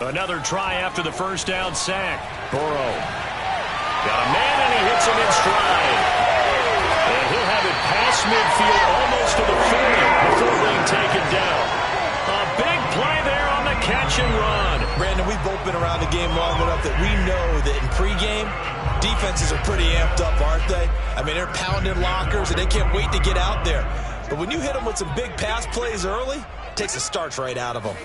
Another try after the first down sack. Burrow got a man, and he hits him in stride. And he'll have it past midfield almost to the 40 before being taken down. A big play there on the catch and run. Brandon, we've both been around the game long enough that we know that in pregame, defenses are pretty amped up, aren't they? I mean, they're pounding lockers, and they can't wait to get out there. But when you hit them with some big pass plays early, it takes the starch right out of them.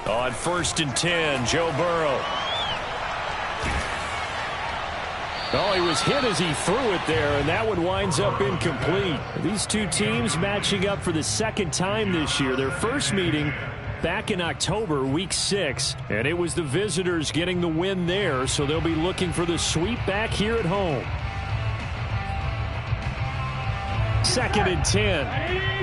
On 1st and 10, Joe Burrow. Oh, he was hit as he threw it there, and that one winds up incomplete. These two teams matching up for the second time this year. Their first meeting back in October, week 6, and it was the visitors getting the win there, so they'll be looking for the sweep back here at home. 2nd and 10.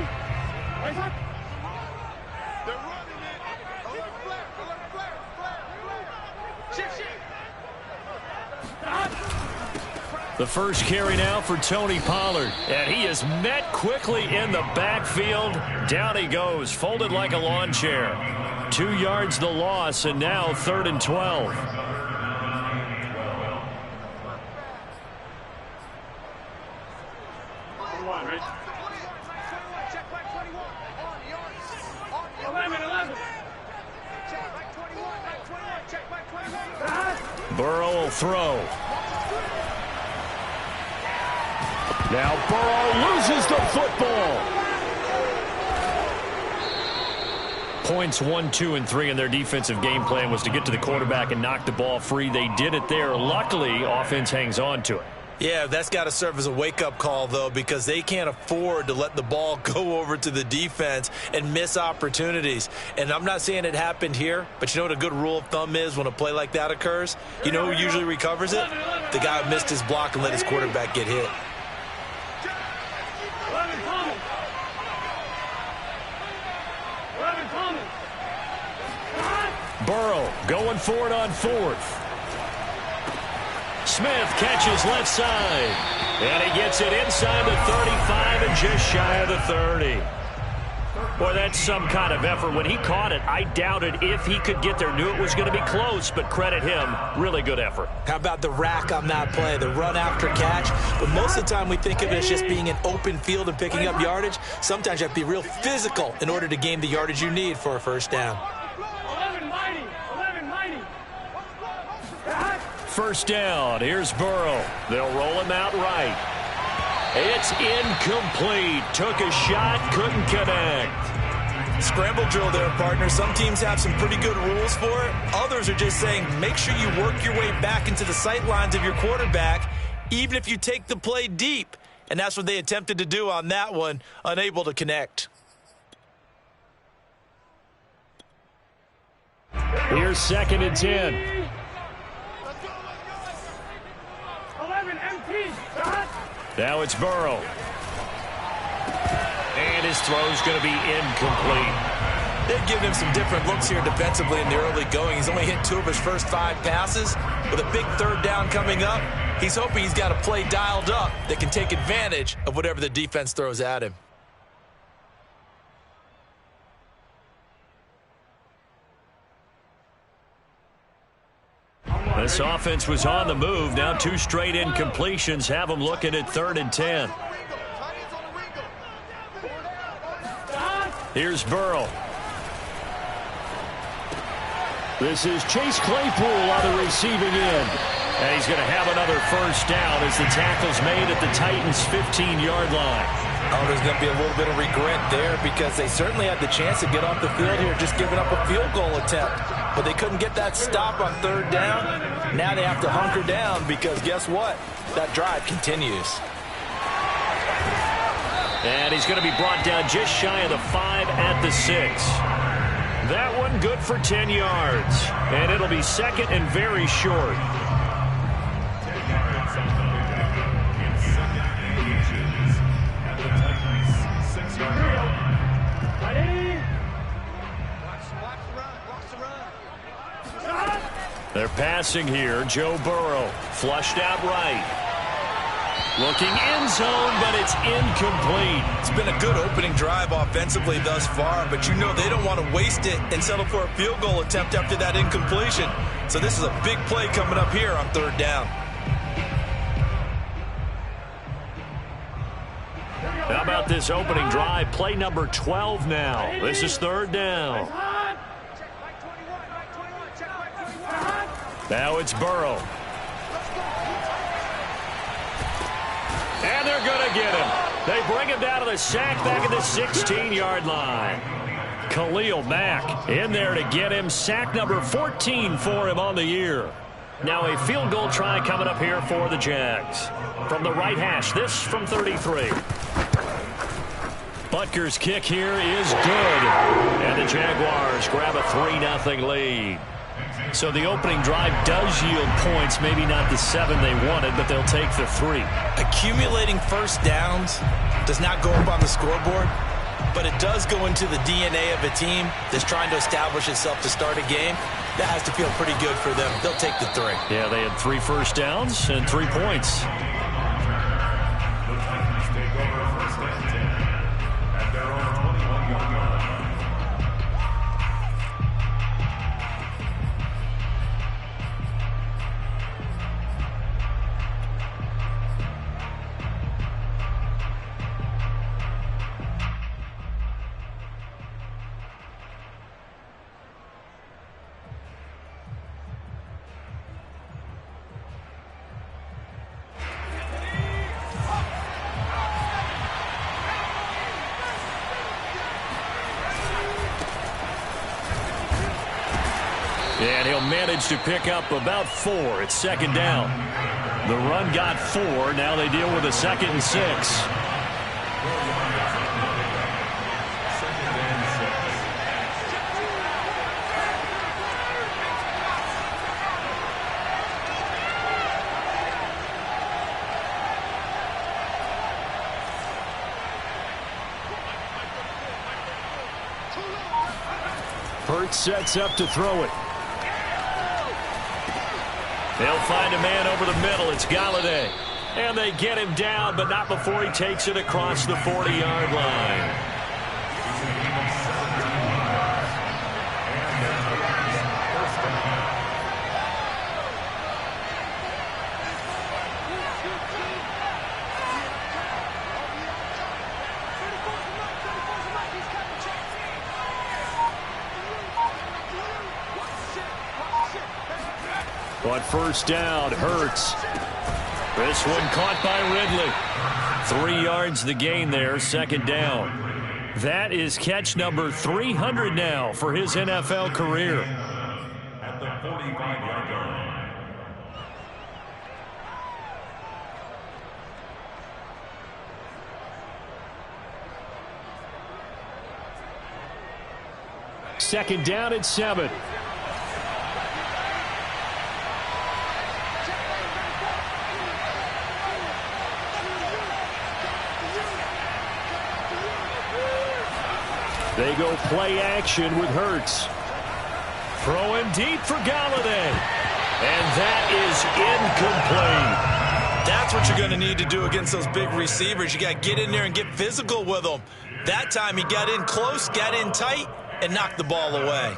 The first carry now for Tony Pollard. And he is met quickly in the backfield. Down he goes, folded like a lawn chair. 2 yards the loss, and now 3rd and 12. Burrow will throw. Now Burrow loses the football. Points 1, 2, and 3 in their defensive game plan was to get to the quarterback and knock the ball free. They did it there. Luckily, offense hangs on to it. Yeah, that's got to serve as a wake-up call, though, because they can't afford to let the ball go over to the defense and miss opportunities. And I'm not saying it happened here, but you know what a good rule of thumb is when a play like that occurs? You know who usually recovers it? The guy who missed his block and let his quarterback get hit. Burrow going for it on 4th. Smith catches left side. And he gets it inside the 35 and just shy of the 30. Boy, that's some kind of effort. When he caught it, I doubted if he could get there. Knew it was going to be close, but credit him. Really good effort. How about the rack on that play, the run after catch? But most of the time we think of it as just being an open field and picking up yardage. Sometimes you have to be real physical in order to gain the yardage you need for a first down. 1st down. Here's Burrow. They'll roll him out right. It's incomplete. Took a shot, couldn't connect. Scramble drill there, partner. Some teams have some pretty good rules for it. Others are just saying make sure you work your way back into the sight lines of your quarterback, even if you take the play deep. And that's what they attempted to do on that one, unable to connect. Here's 2nd and 10. Now it's Burrow. And his throw's going to be incomplete. They've given him some different looks here defensively in the early going. He's only hit 2 of his first 5 passes. With a big 3rd down coming up, he's hoping he's got a play dialed up that can take advantage of whatever the defense throws at him. This offense was on the move. Now 2 straight incompletions have them looking at 3rd and 10. Here's Burrow. This is Chase Claypool on the receiving end. And he's going to have another first down as the tackle's made at the Titans' 15-yard line. Oh, there's going to be a little bit of regret there because they certainly had the chance to get off the field here, just giving up a field goal attempt. But they couldn't get that stop on 3rd down. Now they have to hunker down because guess what? That drive continues. And he's going to be brought down just shy of the 5 at the 6. That one good for 10 yards. And it'll be 2nd and very short. They're passing here. Joe Burrow flushed out right. Looking end zone, but it's incomplete. It's been a good opening drive offensively thus far, but you know they don't want to waste it and settle for a field goal attempt after that incompletion. So this is a big play coming up here on third down. How about this opening drive? Play number 12 now. This is third down. Now it's Burrow. And they're going to get him. They bring him down to the sack back at the 16-yard line. Khalil Mack in there to get him. Sack number 14 for him on the year. Now a field goal try coming up here for the Jags. From the right hash, this from 33. Butker's kick here is good. And the Jaguars grab a 3-0 lead. So the opening drive does yield points, maybe not the 7 they wanted, but they'll take the 3. Accumulating first downs does not go up on the scoreboard, but it does go into the DNA of a team that's trying to establish itself to start a game. That has to feel pretty good for them. They'll take the 3. Yeah, they had 3 first downs and 3 points. And he'll manage to pick up about 4. It's second down. The run got 4. Now they deal with a 2nd and 6. Hurts sets up to throw it. They'll find a man over the middle. It's Galladay. And they get him down, but not before he takes it across the 40-yard line. But first down, Hurts. This one caught by Ridley. 3 yards the gain there, second down. That is catch number 300 now for his NFL career. At the 45-yard line. Second down at 7. They go play action with Hurts. Throwing deep for Galladay. And that is incomplete. That's what you're going to need to do against those big receivers. You got to get in there and get physical with them. That time he got in close, got in tight, and knocked the ball away.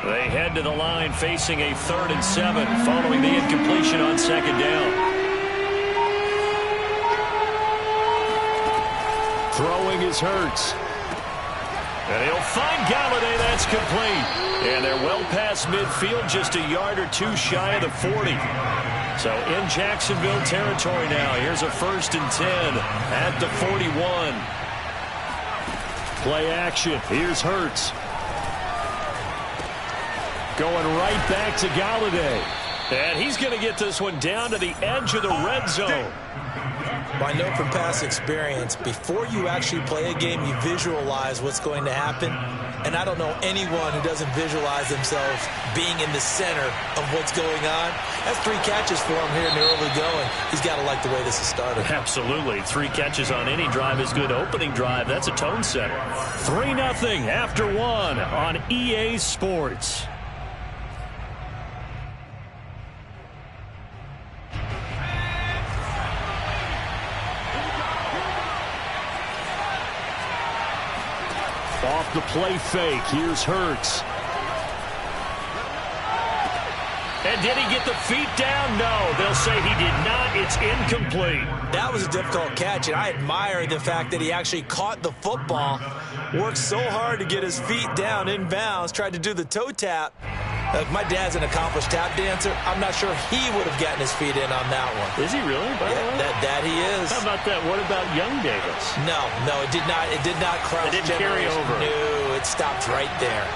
They head to the line facing a 3rd and 7 following the incompletion on second down. Throwing is Hurts. And he'll find Galladay. That's complete. And they're well past midfield, just a yard or 2 shy of the 40. So in Jacksonville territory now. Here's a 1st and 10 at the 41. Play action. Here's Hurts. Going right back to Galladay. And he's going to get this one down to the edge of the red zone. Well, I know from past experience, before you actually play a game, you visualize what's going to happen. and I don't know anyone who doesn't visualize themselves being in the center of what's going on. That's 3 catches for him here in the early going. He's got to like the way this has started. Absolutely. 3 catches on any drive is good. Opening drive, that's a tone setter. 3-0 after 1 on EA Sports. Off the play fake, here's Hurts. And did he get the feet down? No, they'll say he did not. It's incomplete. That was a difficult catch, and I admire the fact that he actually caught the football, worked so hard to get his feet down inbounds, tried to do the toe tap. My dad's an accomplished tap dancer. I'm not sure he would have gotten his feet in on that one. Is he really? Yeah, that he is. How about that? What about young Davis? No, it did not. It did not cross. It didn't carry over. No, it stopped right there.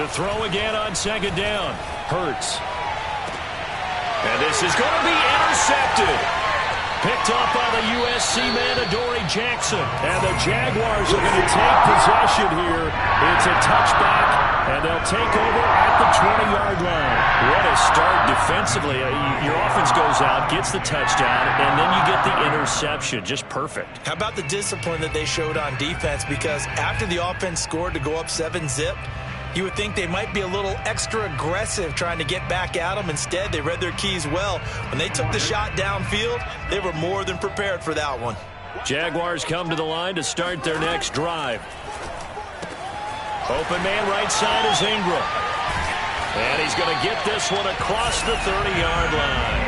To throw again on 2nd down. Hurts. And this is going to be intercepted. Picked up by the USC man, Adoree Jackson. And the Jaguars are going to take possession here. It's a touchback, and they'll take over at the 20-yard line. What a start defensively. Your offense goes out, gets the touchdown, and then you get the interception. Just perfect. How about the discipline that they showed on defense? Because after the offense scored to go up 7-zip, you would think they might be a little extra aggressive trying to get back at them. Instead, they read their keys well. When they took the shot downfield, they were more than prepared for that one. Jaguars come to the line to start their next drive. Open man right side is Ingram. And he's going to get this one across the 30-yard line.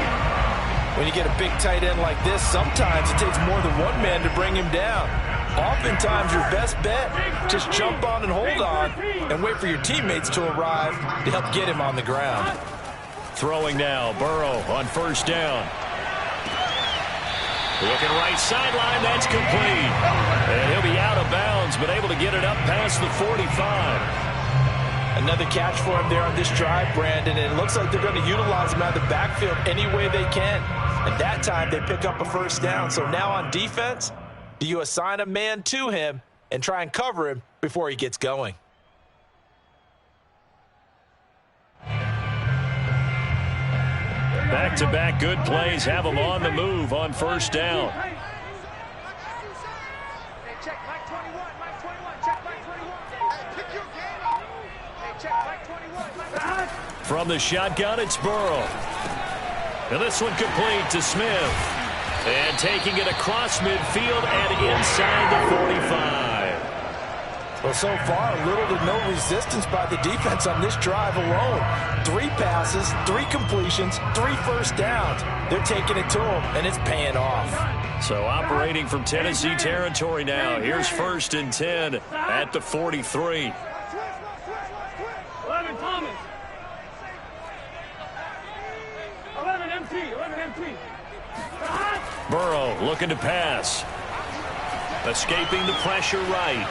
When you get a big tight end like this, sometimes it takes more than one man to bring him down. Oftentimes, your best bet, just jump on and hold on and wait for your teammates to arrive to help get him on the ground. Throwing now, Burrow on 1st down. Looking right sideline, that's complete. And he'll be out of bounds, but able to get it up past the 45. Another catch for him there on this drive, Brandon, and it looks like they're going to utilize him out of the backfield any way they can. At that time, they pick up a 1st down. So now on defense, do you assign a man to him and try and cover him before he gets going? Back-to-back good plays have him on the move on 1st down. From the shotgun, it's Burrow. And this one complete to Smith. And taking it across midfield and inside the 45. Well, so far, little to no resistance by the defense on this drive alone. 3 passes, 3 completions, 3 1st downs. They're taking it to him, and it's paying off. So operating from Tennessee territory now. Here's 1st and 10 at the 43. 11 Thomas. 11 MT. 11 MT. Burrow looking to pass. Escaping the pressure right.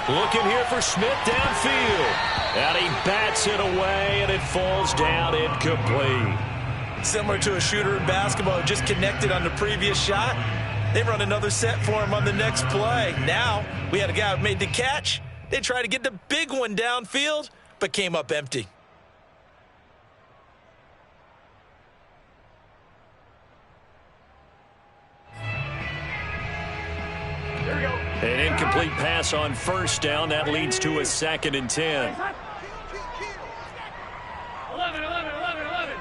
Looking here for Smith downfield. And he bats it away, and it falls down incomplete. Similar to a shooter in basketball who just connected on the previous shot. They run another set for him on the next play. Now we had a guy who made the catch. They tried to get the big one downfield, but came up empty. An incomplete pass on 1st down. That leads to a 2nd and 10. 11, 11, 11, 11.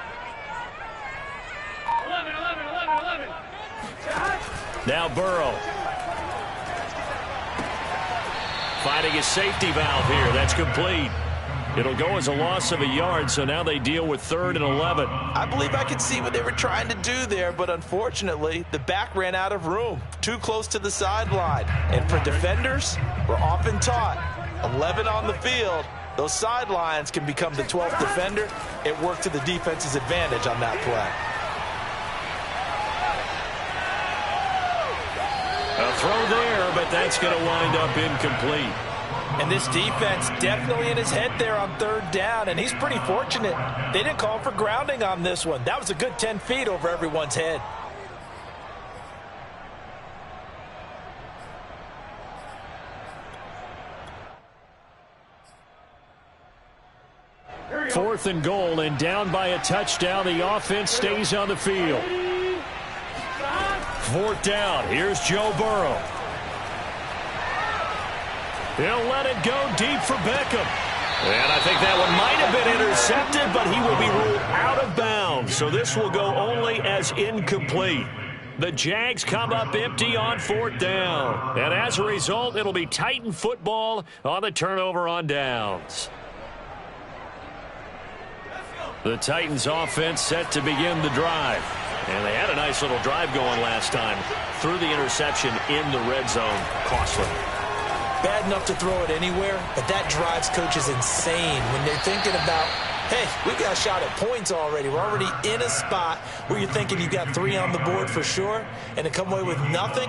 11, 11, 11, 11. Now Burrow. Finding a safety valve here. That's complete. It'll go as a loss of a yard, so now they deal with 3rd and 11. I believe I could see what they were trying to do there, but unfortunately, the back ran out of room, too close to the sideline. And for defenders, we're often taught, 11 on the field, those sidelines can become the 12th defender. It worked to the defense's advantage on that play. A throw there, but that's going to wind up incomplete. And this defense definitely in his head there on 3rd down, and he's pretty fortunate. They didn't call for grounding on this one. That was a good 10 feet over everyone's head. 4th and goal, and down by a touchdown. The offense stays on the field. 4th down. Here's Joe Burrow. He'll let it go deep for Beckham. And I think that one might have been intercepted, but he will be ruled out of bounds. So this will go only as incomplete. The Jags come up empty on 4th down. And as a result, it'll be Titan football on the turnover on downs. The Titans offense set to begin the drive. And they had a nice little drive going last time. Threw the interception in the red zone. Costly. Bad enough to throw it anywhere, but that drives coaches insane when they're thinking about, hey, we got a shot at points already. We're already in a spot where you're thinking you've got 3 on the board for sure, and to come away with nothing,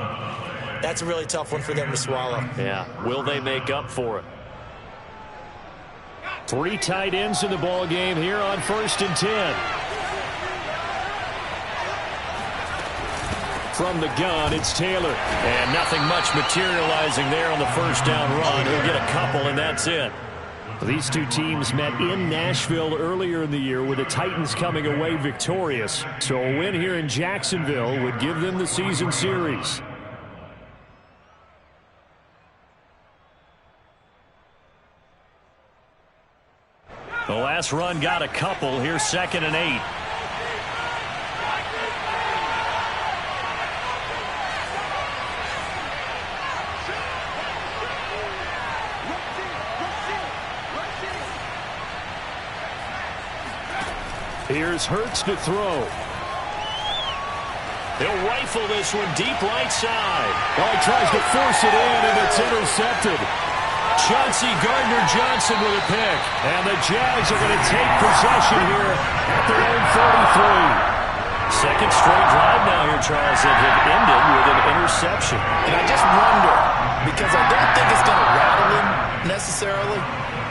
that's a really tough one for them to swallow. Yeah, will they make up for it? 3 tight ends in the ball game here on 1st and 10. From the gun, it's Taylor. And nothing much materializing there on the 1st down run. He'll get a couple, and that's it. These two teams met in Nashville earlier in the year with the Titans coming away victorious. So a win here in Jacksonville would give them the season series. The last run got a couple. Here's 2nd and 8. Here's Hurts to throw. He'll rifle this one deep right side. Oh, he tries to force it in, and it's intercepted. Chauncey Gardner-Johnson with a pick. And the Jags are going to take possession here at their own 43. Second straight drive now here, Charles, that have ended with an interception. And I just wonder, because I don't think it's going to rattle him necessarily,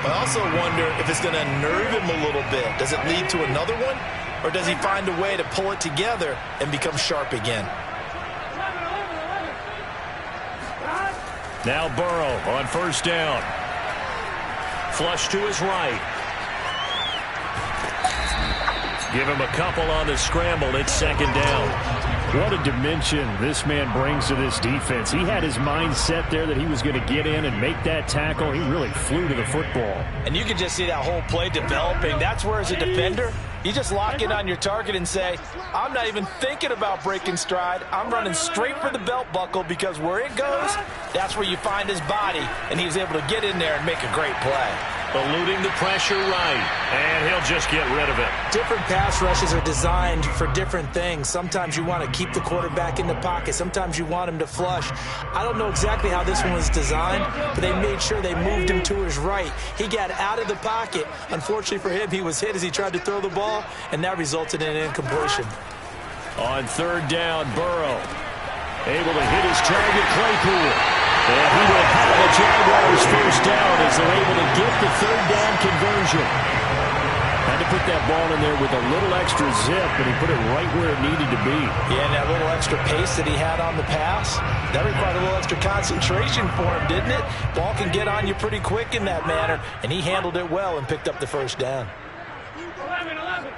I also wonder if it's going to nerve him a little bit. Does it lead to another one? Or does he find a way to pull it together and become sharp again? Now Burrow on 1st down. Flush to his right. Give him a couple on the scramble. It's 2nd down. What a dimension this man brings to this defense. He had his mind set there that he was going to get in and make that tackle. He really flew to the football. And you can just see that whole play developing. That's where, as a defender, you just lock in on your target and say, I'm not even thinking about breaking stride. I'm running straight for the belt buckle, because where it goes, that's where you find his body. And he was able to get in there and make a great play. Eluding the pressure right, and he'll just get rid of it. Different pass rushes are designed for different things. Sometimes you want to keep the quarterback in the pocket. Sometimes you want him to flush. I don't know exactly how this one was designed, but they made sure they moved him to his right. He got out of the pocket. Unfortunately for him, he was hit as he tried to throw the ball, and that resulted in an incompletion. On 3rd down, Burrow able to hit his target, Claypool. And he will have the Jaguars 1st down as they're able to get the 3rd down conversion. Had to put that ball in there with a little extra zip, but he put it right where it needed to be. Yeah, and that little extra pace that he had on the pass, that required a little extra concentration for him, didn't it? Ball can get on you pretty quick in that manner, and he handled it well and picked up the 1st down. 11.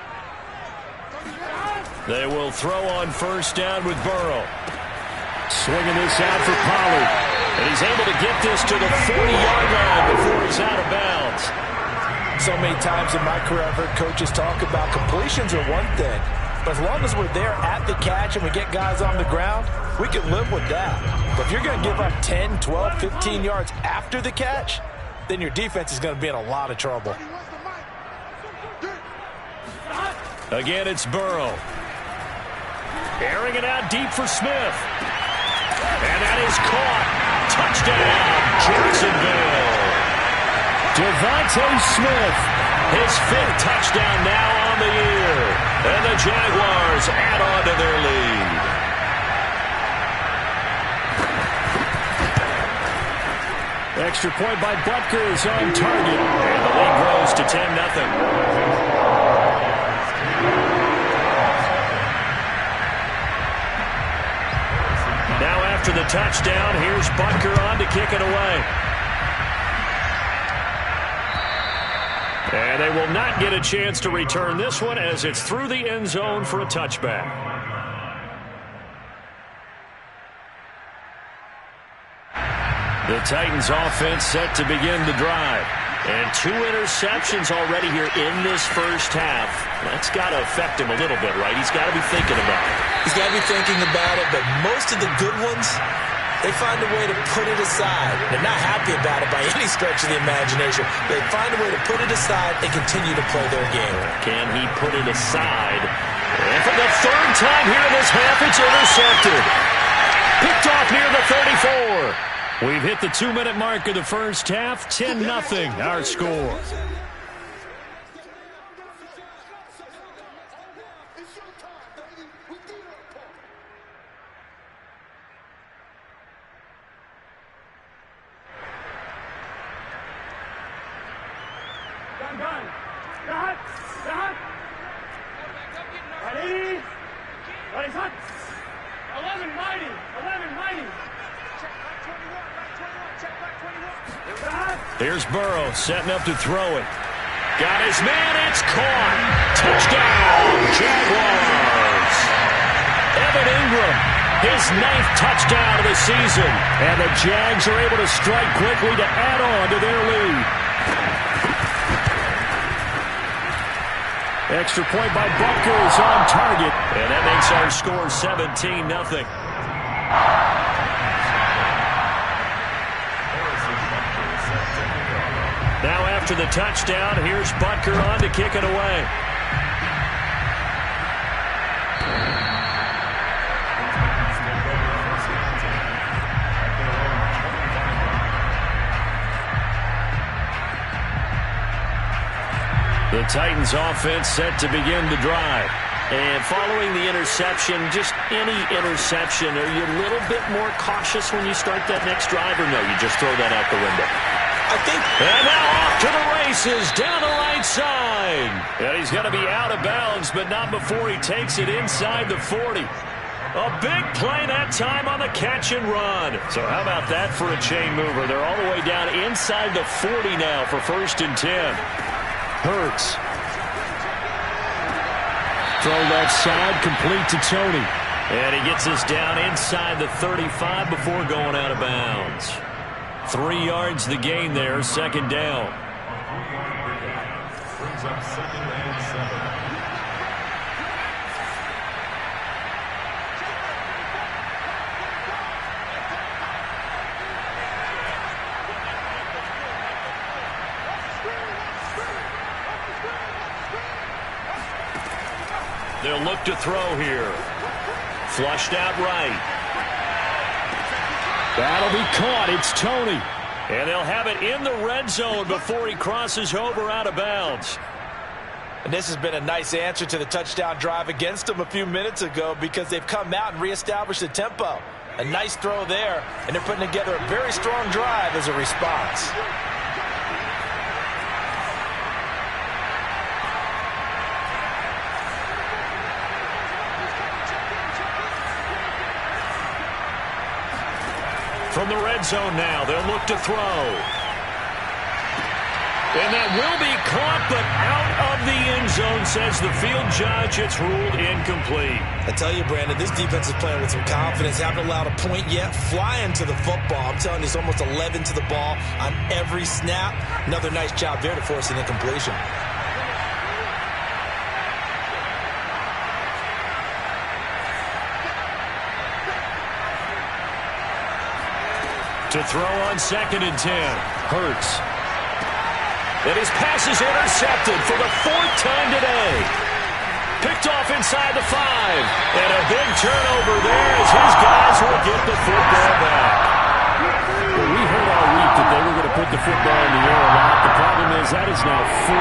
They will throw on 1st down with Burrow. Swinging this out for Pollard. And he's able to get this to the 40-yard line before he's out of bounds. So many times in my career I've heard coaches talk about completions are one thing, but as long as we're there at the catch and we get guys on the ground, we can live with that. But if you're going to give up 10, 12, 15 yards after the catch, then your defense is going to be in a lot of trouble. Again, it's Burrow. Airing it out deep for Smith. And that is caught. Touchdown, Jacksonville. Devontae Smith, his 5th touchdown now on the year. And the Jaguars add on to their lead. Extra point by Butker is on target. And the lead grows to 10-0. Now after the touchdown, here's Butker on to kick it away. And they will not get a chance to return this one as it's through the end zone for a touchback. The Titans offense set to begin the drive. And 2 interceptions already here in this first half. That's got to affect him a little bit, right? He's got to be thinking about it. He's got to be thinking about it, but most of the good ones, they find a way to put it aside. They're not happy about it by any stretch of the imagination. They find a way to put it aside and continue to play their game. Can he put it aside? And for the 3rd time here in this half, it's intercepted. Picked off near the 34. We've hit the 2-minute mark of the first half. 10-0 our score. Here's Burrow setting up to throw it. Got his man. It's caught. Touchdown, Jaguars. Evan Ingram, his 9th touchdown of the season. And the Jags are able to strike quickly to add on to their lead. Extra point by Butker is on target. And that makes our score 17-0. Now after the touchdown, here's Butker on to kick it away. The Titans offense set to begin the drive. And following the interception, just any interception, are you a little bit more cautious when you start that next drive, or no, you just throw that out the window? And now off to the races, down the right side. And he's going to be out of bounds, but not before he takes it inside the 40. A big play that time on the catch and run. So how about that for a chain mover? They're all the way down inside the 40 now for 1st and 10. Hurts. Throw left side, complete to Tony. And he gets us down inside the 35 before going out of bounds. 3 yards the gain there, 2nd down. Brings up 2nd and 7. They'll look to throw here. Flushed out right. That'll be caught. It's Tony. And they'll have it in the red zone before he crosses over out of bounds. And this has been a nice answer to the touchdown drive against them a few minutes ago because they've come out and reestablished the tempo. A nice throw there, and they're putting together a very strong drive as a response. From the red zone now, they'll look to throw. And that will be caught, but out of the end zone, says the field judge. It's ruled incomplete. I tell you, Brandon, this defense is playing with some confidence. Haven't allowed a point yet. Flying to the football. I'm telling you, it's almost 11 to the ball on every snap. Another nice job there to force an incompletion. To throw on 2nd and 10. Hurts. And his pass is intercepted for the 4th time today. Picked off inside the 5. And a big turnover there as his guys will get the football back. Well, we heard all week that they were going to put the football in the air a lot. The problem is that is now 4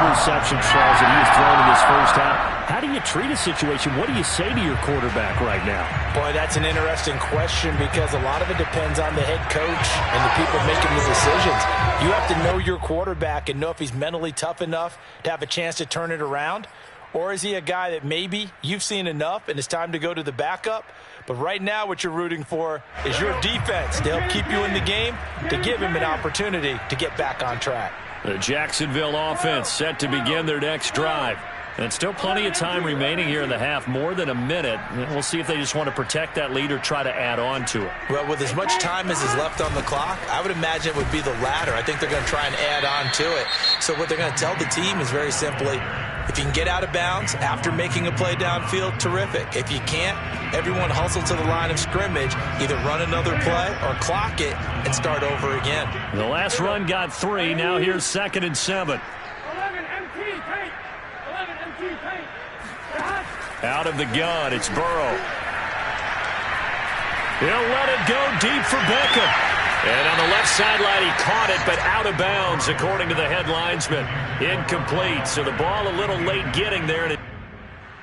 interceptions, Charles, that he has thrown in this first half. How do you treat a situation? What do you say to your quarterback right now? Boy, that's an interesting question because a lot of it depends on the head coach and the people making the decisions. You have to know your quarterback and know if he's mentally tough enough to have a chance to turn it around. Or is he a guy that maybe you've seen enough and it's time to go to the backup? But right now what you're rooting for is your defense to help keep you in the game, to give him an opportunity to get back on track. The Jacksonville offense set to begin their next drive. And still plenty of time remaining here in the half, more than a minute. We'll see if they just want to protect that lead or try to add on to it. Well, with as much time as is left on the clock, I would imagine it would be the latter. I think they're going to try and add on to it. So what they're going to tell the team is very simply, if you can get out of bounds after making a play downfield, terrific. If you can't, everyone hustle to the line of scrimmage, either run another play or clock it and start over again. The last run got 3. Now here's 2nd and 7. 11 MT paint. 11 MT paint. Out of the gun, it's Burrow. He'll let it go deep for Beckham. And on the left sideline, he caught it, but out of bounds, according to the head linesman. Incomplete, so the ball a little late getting there.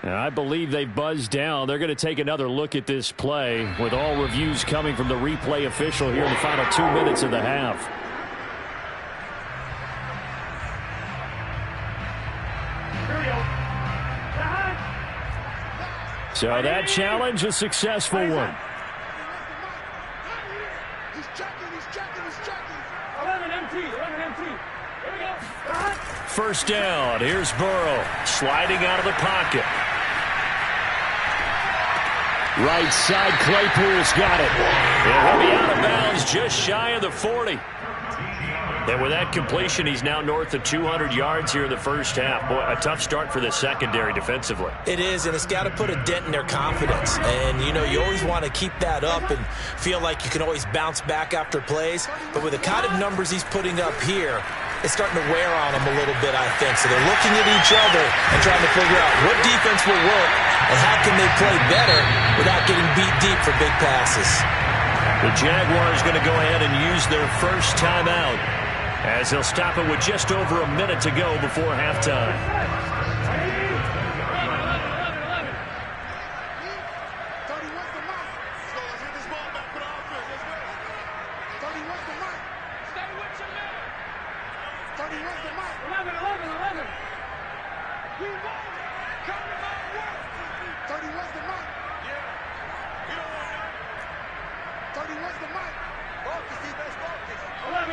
And I believe they buzzed down. They're going to take another look at this play, with all reviews coming from the replay official here in the final 2 minutes of the half. So that challenge, a successful one. He's checking. 11 MT. 11 MT. Here we go. First down. Here's Burrow sliding out of the pocket. Right side, Claypool's got it. And he'll be out of bounds just shy of the 40. And with that completion, he's now north of 200 yards here in the first half. Boy, a tough start for the secondary defensively. It is, and it's got to put a dent in their confidence. And, you know, you always want to keep that up and feel like you can always bounce back after plays. But with the kind of numbers he's putting up here, it's starting to wear on them a little bit, I think. So they're looking at each other and trying to figure out what defense will work and how can they play better without getting beat deep for big passes. The Jaguars going to go ahead and use their first timeout, as they'll stop it with just over a minute to go before halftime. 11.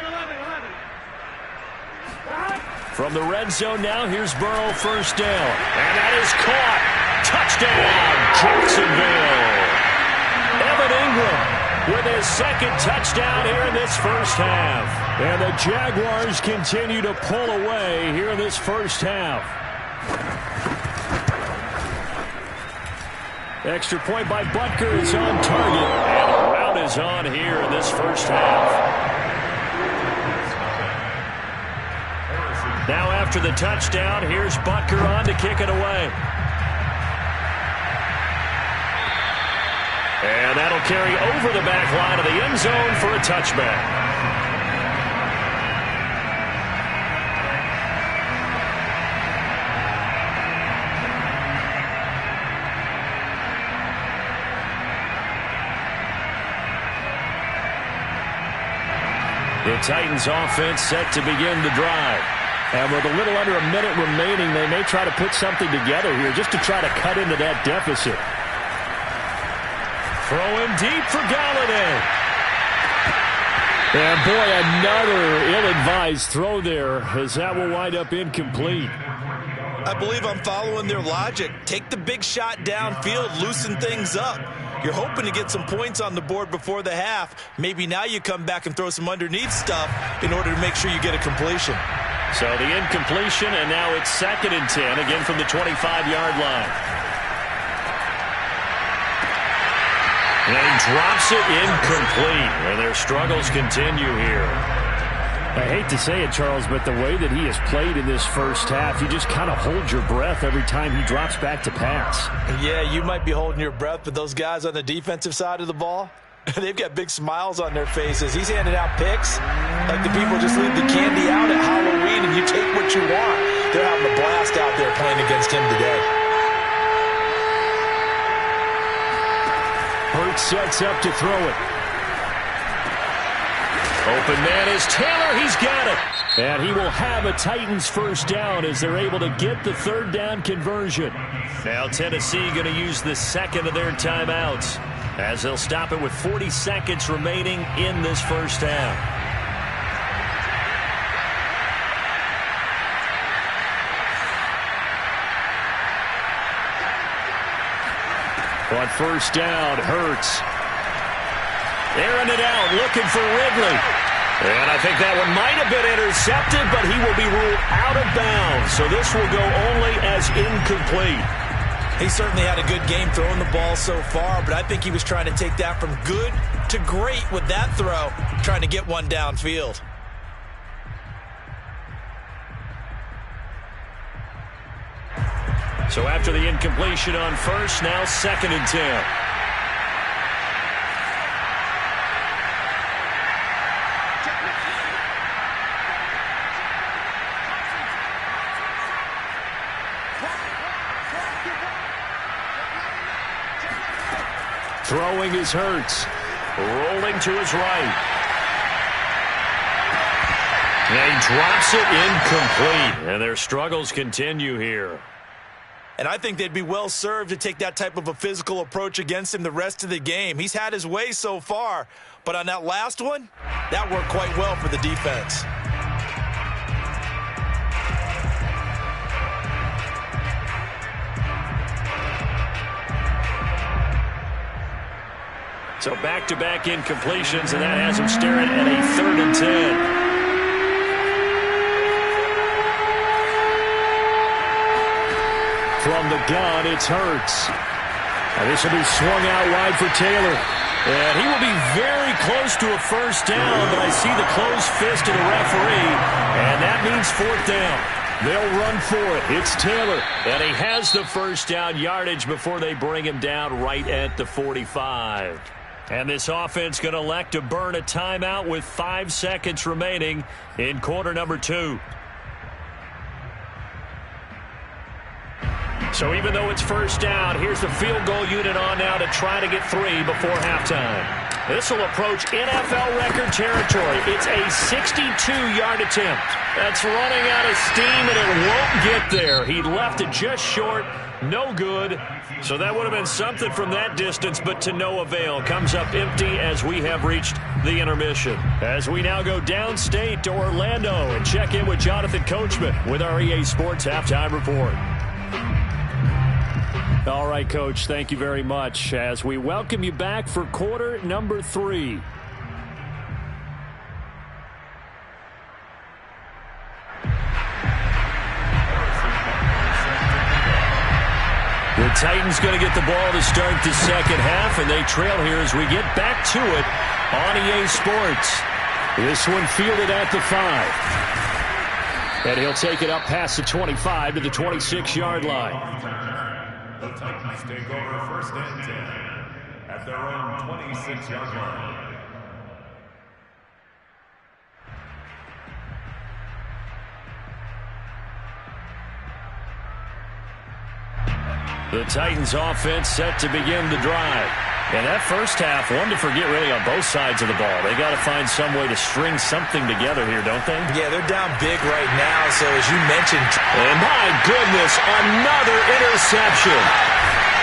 From the red zone now, here's Burrow, first down. And that is caught. Touchdown, Jacksonville. Evan Ingram with his second touchdown here in this first half. And the Jaguars continue to pull away here in this first half. Extra point by Butker is on target. And the rout is on here in this first half. Now after the touchdown, here's Butker on to kick it away. And that'll carry over the back line of the end zone for a touchback. The Titans offense set to begin the drive. And with a little under a minute remaining, they may try to put something together here just to try to cut into that deficit. Throwing deep for Galladay. And boy, another ill-advised throw there, as that will wind up incomplete. I believe I'm following their logic. Take the big shot downfield, loosen things up. You're hoping to get some points on the board before the half. Maybe now you come back and throw some underneath stuff in order to make sure you get a completion. So the incompletion, and now it's 2nd and 10, again from the 25-yard line. And he drops it incomplete, and their struggles continue here. I hate to say it, Charles, but the way that he has played in this first half, you just kind of hold your breath every time he drops back to pass. Yeah, you might be holding your breath, but those guys on the defensive side of the ball, they've got big smiles on their faces. He's handing out picks like the people just leave the candy out at Halloween and you take what you want. They're having a blast out there playing against him today. Hurts sets up to throw it. Open man is Taylor. He's got it. And he will have a Titans first down as they're able to get the third down conversion. Now Tennessee going to use the second of their timeouts, as they'll stop it with 40 seconds remaining in this first half. On first down, Hurts. Airing it out, looking for Ridley. And I think that one might have been intercepted, but he will be ruled out of bounds. So this will go only as incomplete. He certainly had a good game throwing the ball so far, but I think he was trying to take that from good to great with that throw, trying to get one downfield. So after the incompletion on first, now 2nd and 10. Throwing is Hurts. Rolling to his right. And he drops it incomplete. And their struggles continue here. And I think they'd be well served to take that type of a physical approach against him the rest of the game. He's had his way so far, but on that last one, that worked quite well for the defense. So back-to-back incompletions, and that has him staring at a 3rd and 10. From the gun, it's Hurts. Now this will be swung out wide for Taylor. And he will be very close to a first down, but I see the closed fist of the referee, and that means 4th down. They'll run for it. It's Taylor, and he has the first down yardage before they bring him down right at the 45. And this offense going to elect to burn a timeout with 5 seconds remaining in quarter number 2. So even though it's first down, here's the field goal unit on now to try to get 3 before halftime. This will approach NFL record territory. It's a 62-yard attempt. That's running out of steam, and it won't get there. He left it just short. No good. So that would have been something from that distance, but to no avail. Comes up empty as we have reached the intermission. As we now go downstate to Orlando and check in with Jonathan Coachman with our EA Sports Halftime Report. All right, Coach, thank you very much as we welcome you back for quarter number 3. The Titans going to get the ball to start the second half, and they trail here as we get back to it on EA Sports. This one fielded at the 5. And he'll take it up past the 25 to the 26-yard line. The Titans take over 1st and 10 at their own 26-yard line. The Titans offense set to begin the drive. And that first half, one to forget really on both sides of the ball. They got to find some way to string something together here, don't they? Yeah, they're down big right now, so as you mentioned. And my goodness, another interception.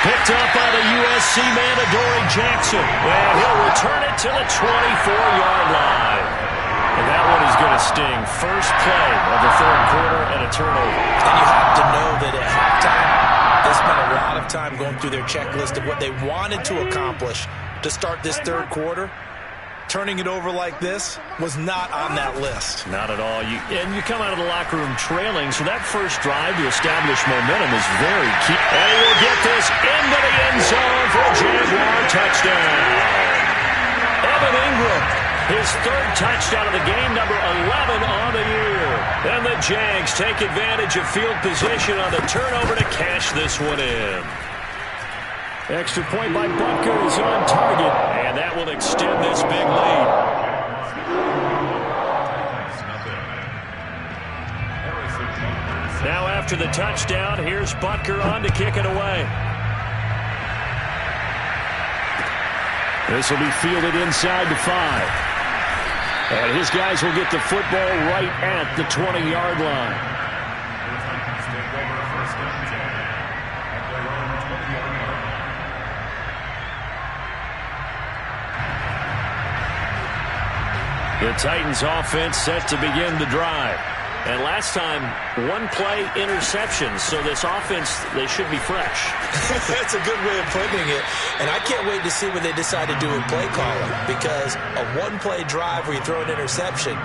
Picked up by the USC man, Adoree Jackson. And he'll return it to the 24-yard line. And that one is going to sting. First play of the 3rd quarter and a turnover. And you have to know that at halftime, they spent a lot of time going through their checklist of what they wanted to accomplish to start this 3rd quarter. Turning it over like this was not on that list. Not at all. And you come out of the locker room trailing, so that first drive to establish momentum is very key. And he will get this into the end zone for a Jaguar touchdown. Evan Ingram, his 3rd touchdown of the game, number 11 on the year. And the Jags take advantage of field position on the turnover to cash this one in. Extra point by Butker is on target, and that will extend this big lead. Now after the touchdown, here's Butker on to kick it away. This will be fielded inside the 5. And his guys will get the football right at the 20-yard line. The Titans offense set to begin the drive. And last time, one play interception. So this offense, they should be fresh. That's a good way of putting it. And I can't wait to see what they decide to do with play calling, because a one-play drive where you throw an interception,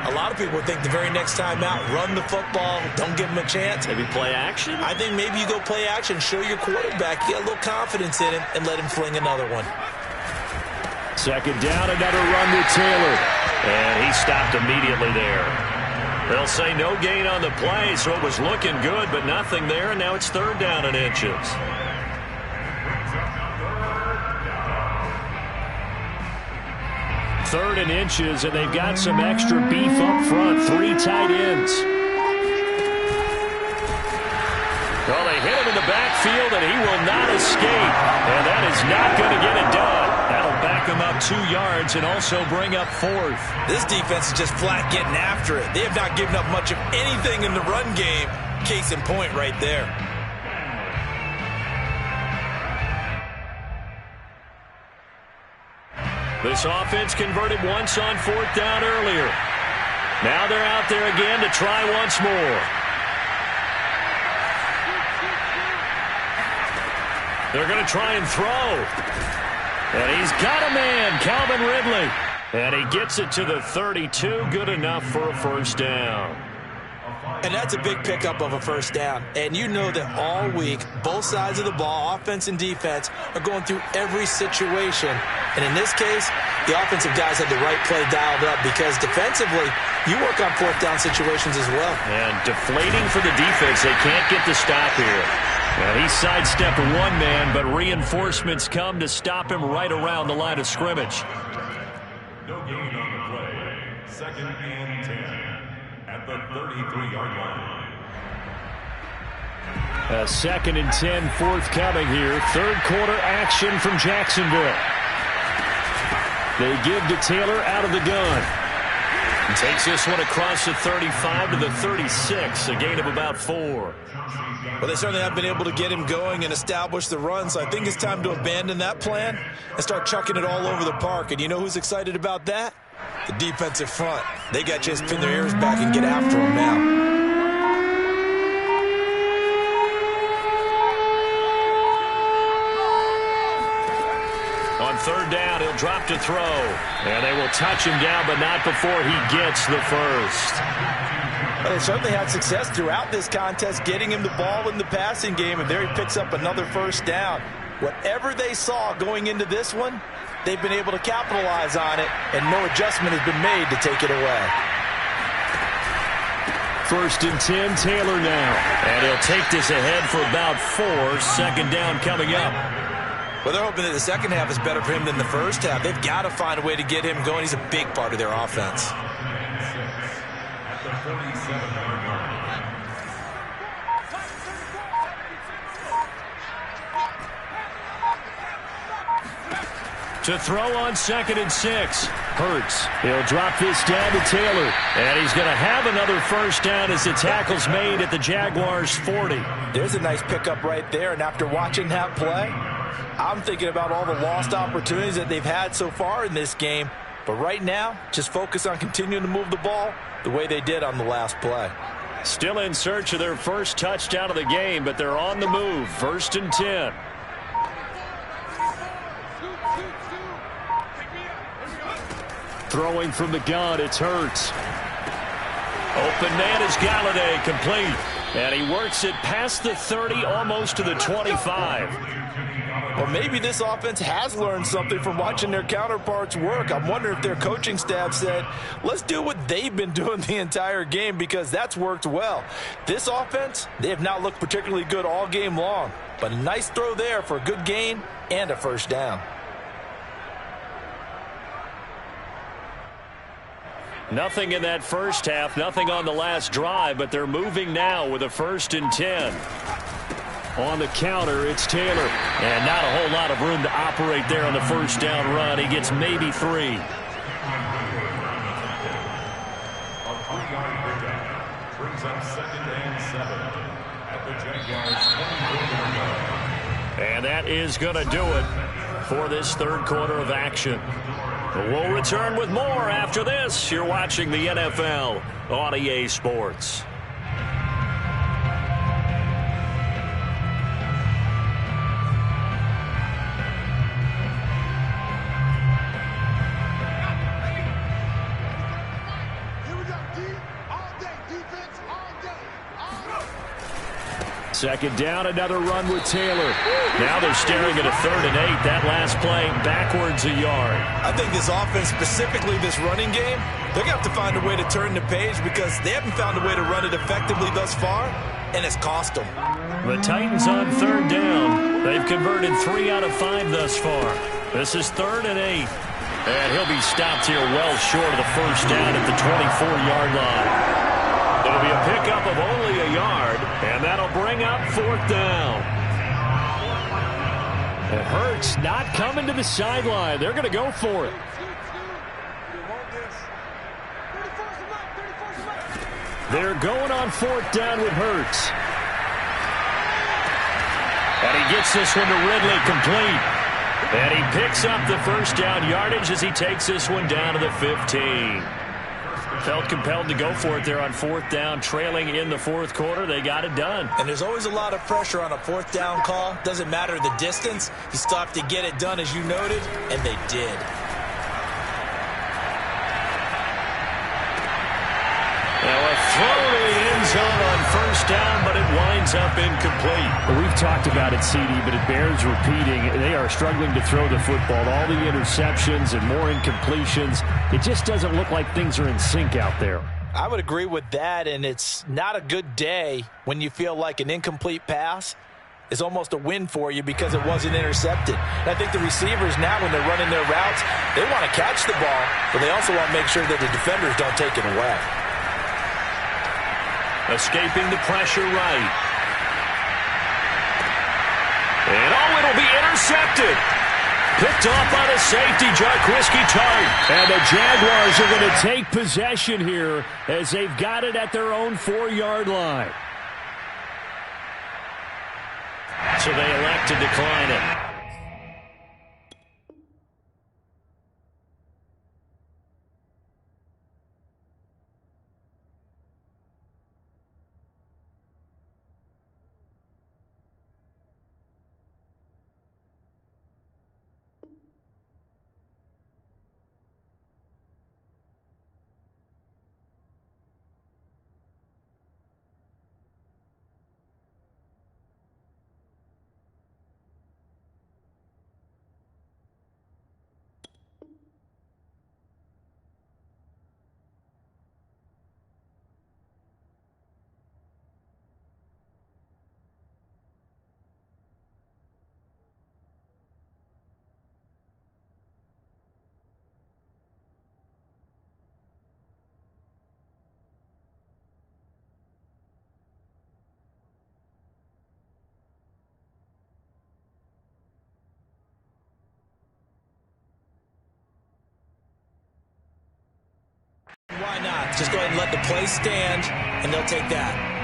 a lot of people think the very next time out, run the football, don't give them a chance. Maybe play action? I think maybe you go play action, show your quarterback, get a little confidence in him, and let him fling another one. Second down, another run with Taylor. And he stopped immediately there. They'll say no gain on the play, so it was looking good, but nothing there, and now it's third down and inches. Third and inches, and they've got some extra beef up front. 3 tight ends. Well, they hit him in the backfield, and he will not escape. And that is not going to get it done. That'll back him up 2 yards and also bring up 4th. This defense is just flat getting after it. They have not given up much of anything in the run game. Case in point right there. This offense converted once on 4th down earlier. Now they're out there again to try once more. They're going to try and throw. And he's got a man, Calvin Ridley. And he gets it to the 32. Good enough for a first down. And that's a big pickup of a first down. And you know that all week, both sides of the ball, offense and defense, are going through every situation. And in this case, the offensive guys had the right play dialed up, because defensively, you work on 4th down situations as well. And deflating for the defense. They can't get the stop here. And he sidestepped one man, but reinforcements come to stop him right around the line of scrimmage. No gain on the play. 2nd and 10 at the 33-yard line. A 2nd and 10 forthcoming here. Third quarter action from Jacksonville. They give to Taylor out of the gun. He takes this one across the 35 to the 36, a gain of about 4. Well, they certainly have been able to get him going and establish the run, so I think it's time to abandon that plan and start chucking it all over the park. And you know who's excited about that? The defensive front. They got a chance to pin their ears back and get after him now. On third down, he'll drop to throw. And they will touch him down, but not before he gets the first. Well, they certainly had success throughout this contest getting him the ball in the passing game, and there he picks up another first down. Whatever they saw going into this one, they've been able to capitalize on it, and no adjustment has been made to take it away. 1st and 10, Taylor now. And he'll take this ahead for about 4. Second down coming up. Well, they're hoping that the second half is better for him than the first half. They've got to find a way to get him going. He's a big part of their offense. At the 47-yard line. To throw on 2nd and 6. Hurts. He'll drop this down to Taylor. And he's going to have another first down as the tackle's made at the Jaguars' 40. There's a nice pickup right there. And after watching that play, I'm thinking about all the lost opportunities that they've had so far in this game. But right now, just focus on continuing to move the ball the way they did on the last play. Still in search of their first touchdown of the game, but they're on the move. 1st and 10. Throwing from the gun, it's Hurts. Open man is Galladay, complete. And he works it past the 30, almost to the 25. Well, maybe this offense has learned something from watching their counterparts work. I'm wondering if their coaching staff said, let's do what they've been doing the entire game, because that's worked well. This offense, they have not looked particularly good all game long. But a nice throw there for a good gain and a first down. Nothing in that first half, nothing on the last drive, but they're moving now with a 1st and 10. On the counter, it's Taylor. And not a whole lot of room to operate there on the first down run. He gets maybe 3. A 3-yard pickup brings up 2nd and 7 at the Jaguars' 24-yard line. And that is going to do it for this third quarter of action. We'll return with more after this. You're watching the NFL on EA Sports. Second down, another run with Taylor. Now they're staring at a 3rd and 8. That last play backwards a yard. I think this offense, specifically this running game, they're going to have to find a way to turn the page because they haven't found a way to run it effectively thus far, and it's cost them. The Titans on 3rd down. They've converted 3 out of 5 thus far. This is 3rd and 8. And he'll be stopped here well short of the first down at the 24-yard line. It'll be a pickup of only a yard, and that'll bring up 4th down. And Hurts not coming to the sideline. They're going to go for it. They're going on 4th down with Hurts. And he gets this one to Ridley complete. And he picks up the first down yardage as he takes this one down to the 15. Felt compelled to go for it there on 4th down, trailing in the 4th quarter. They got it done. And there's always a lot of pressure on a 4th down call. Doesn't matter the distance. You still have to get it done, as you noted, and they did. Now a throw to the end zone on 1st down, but it winds up incomplete. Well, we've talked about it, CD, but it bears repeating. They are struggling to throw the football. All the interceptions and more incompletions. It just doesn't look like things are in sync out there. I would agree with that, and it's not a good day when you feel like an incomplete pass is almost a win for you because it wasn't intercepted. And I think the receivers now, when they're running their routes, they want to catch the ball, but they also want to make sure that the defenders don't take it away. Escaping the pressure right. And it'll be intercepted. Picked off by the safety, Jarquiski Tart. And the Jaguars are going to take possession here as they've got it at their own 4-yard line. So they elect to decline it. Why not? Just go ahead and let the play stand, and they'll take that.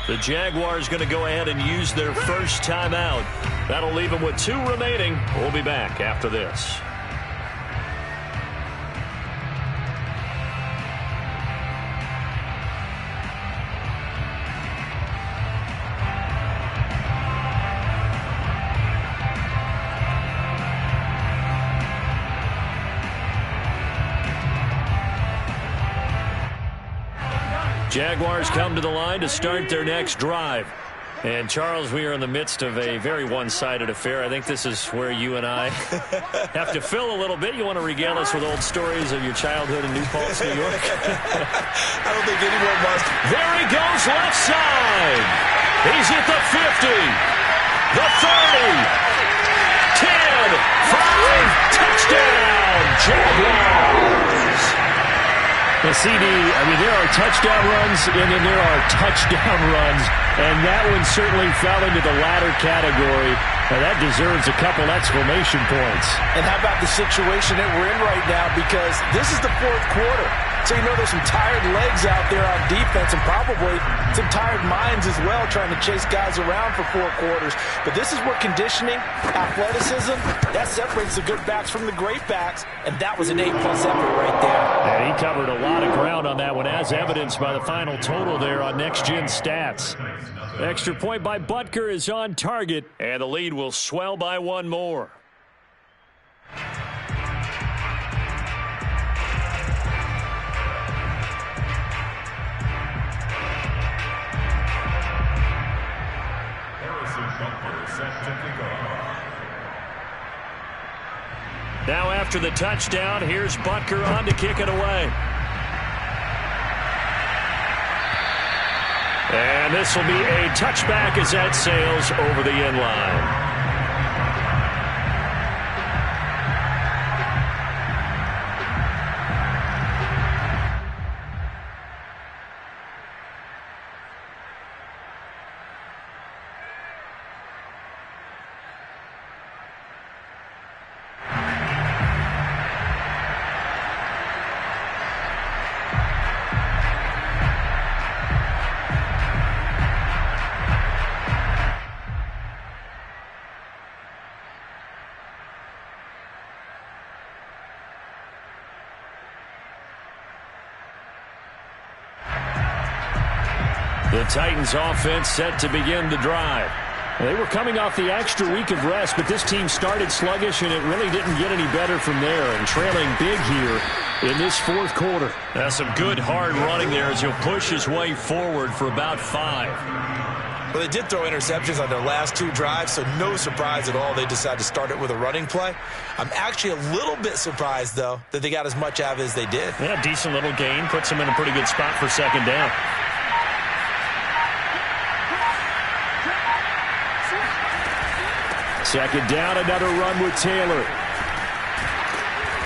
The Jaguars going to go ahead and use their first timeout. That'll leave them with 2 remaining. We'll be back after this. Jaguars come to the line to start their next drive. And, Charles, we are in the midst of a very one-sided affair. I think this is where you and I have to fill a little bit. You want to regale us with old stories of your childhood in New Paltz, New York? I don't think anyone wants. There he goes, left side. He's at the 50, the 30, 10, 5, touchdown, Jaguars. The CD, I mean, there are touchdown runs, and then there are touchdown runs, and that one certainly fell into the latter category. Now, that deserves a couple exclamation points. And how about the situation that we're in right now? Because this is the 4th quarter. So you know there's some tired legs out there on defense and probably some tired minds as well trying to chase guys around for 4 quarters. But this is where conditioning, athleticism, that separates the good backs from the great backs. And that was an A+ effort right there. And he covered a lot of ground on that one, as evidenced by the final total there on Next Gen Stats. Extra point by Butker is on target, and the lead will swell by 1 more. Now after the touchdown, here's Butker on to kick it away. And this will be a touchback as that sails over the end line. The Titans offense set to begin the drive. They were coming off the extra week of rest, but this team started sluggish, and it really didn't get any better from there, and trailing big here in this 4th quarter. That's some good hard running there as he'll push his way forward for about 5. Well, they did throw interceptions on their last 2 drives, so no surprise at all they decided to start it with a running play. I'm actually a little bit surprised, though, that they got as much out of it as they did. Yeah, decent little gain. Puts them in a pretty good spot for 2nd down. Second down, another run with Taylor.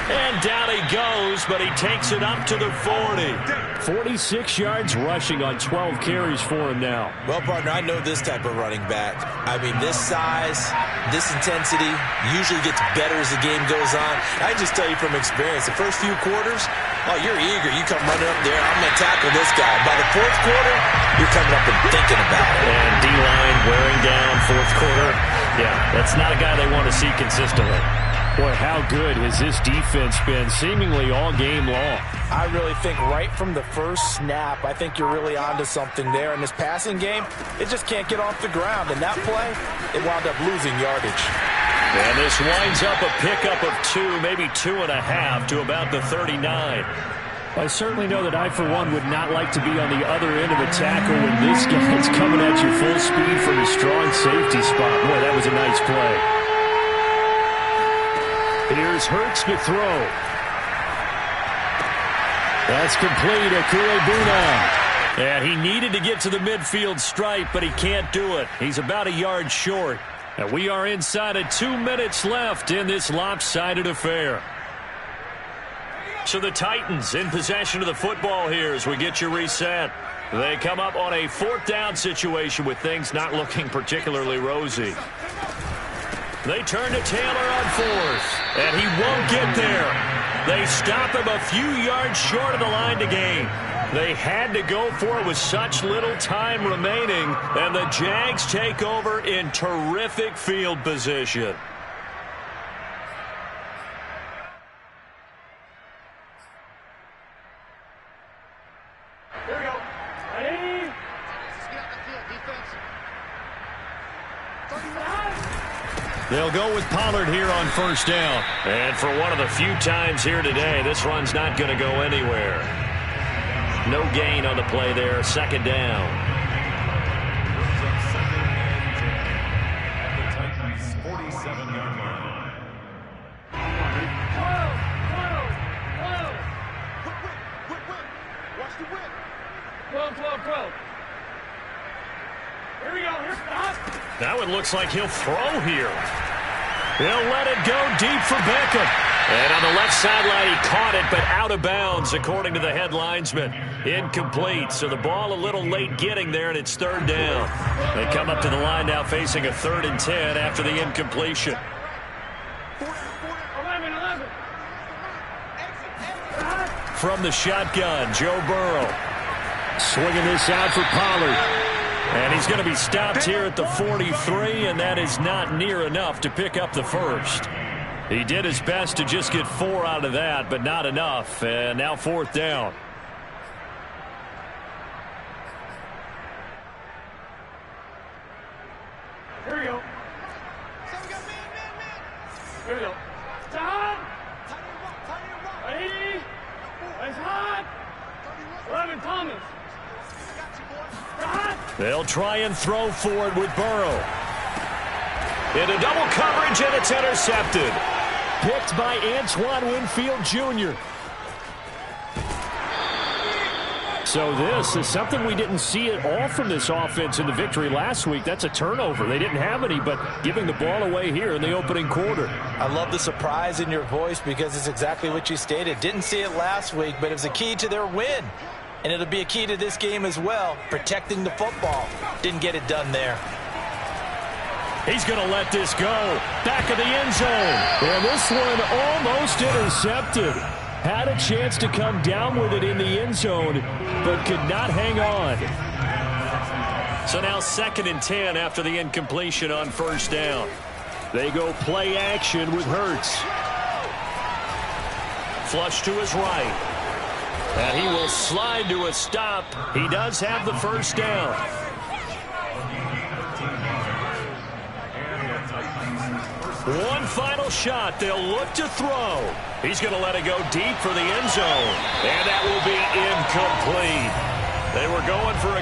And down he goes, but he takes it up to the 40. 46 yards rushing on 12 carries for him now. Well, partner, I know this type of running back. I mean, this size, this intensity usually gets better as the game goes on. I just tell you from experience, the first few quarters, oh, you're eager. You come running up there, I'm going to tackle this guy. By the 4th quarter, you're coming up and thinking about it. And D-line wearing down 4th quarter. Yeah, that's not a guy they want to see consistently. Boy, how good has this defense been seemingly all game long? I really think right from the first snap, I think you're really onto something there. In this passing game, it just can't get off the ground. And that play, it wound up losing yardage. And this winds up a pickup of 2, maybe 2.5 to about the 39. I certainly know that I, for one, would not like to be on the other end of a tackle when this guy's coming at you full speed from a strong safety spot. Boy, that was a nice play. Here's Hurts to throw. That's complete. Akuebuna. And he needed to get to the midfield stripe, but he can't do it. He's about a yard short. And we are inside of 2 minutes left in this lopsided affair. So the Titans in possession of the football here as we get you reset. They come up on a 4th down situation with things not looking particularly rosy. They turn to Taylor on 4th, and he won't get there. They stop him a few yards short of the line to gain. They had to go for it with such little time remaining, and the Jags take over in terrific field position. Here we go. Ready? They'll go with Pollard here on first down. And for one of the few times here today, this run's not going to go anywhere. No gain on the play there. Second down. At the Titans' 47-yard line. 12. Here we go. Here's the hop. That one looks like he'll throw here. He'll let it go deep for Beckham. And on the left sideline, he caught it, but out of bounds, according to the head linesman. Incomplete, so the ball a little late getting there, and it's third down. They come up to the line now facing a 3rd and 10 after the incompletion. 11. From the shotgun, Joe Burrow. Swinging this out for Pollard. And he's going to be stopped here at the 43, and that is not near enough to pick up the first. He did his best to just get 4 out of that, but not enough. And now 4th down. Here we go. Here we go. John. Ready? Nice hot. 11 Thomas. They'll try and throw for it with Burrow. Into double coverage, and it's intercepted. Picked by Antoine Winfield Jr. So this is something we didn't see at all from this offense in the victory last week. That's a turnover. They didn't have any, but giving the ball away here in the opening quarter. I love the surprise in your voice because it's exactly what you stated. Didn't see it last week, but it was a key to their win. And it'll be a key to this game as well, protecting the football. Didn't get it done there. He's going to let this go. Back of the end zone. And this one almost intercepted. Had a chance to come down with it in the end zone, but could not hang on. So now 2nd and 10 after the incompletion on first down. They go play action with Hurts. Flush to his right. And he will slide to a stop. He does have the first down. One final shot. They'll look to throw. He's going to let it go deep for the end zone. And that will be incomplete. They were going for a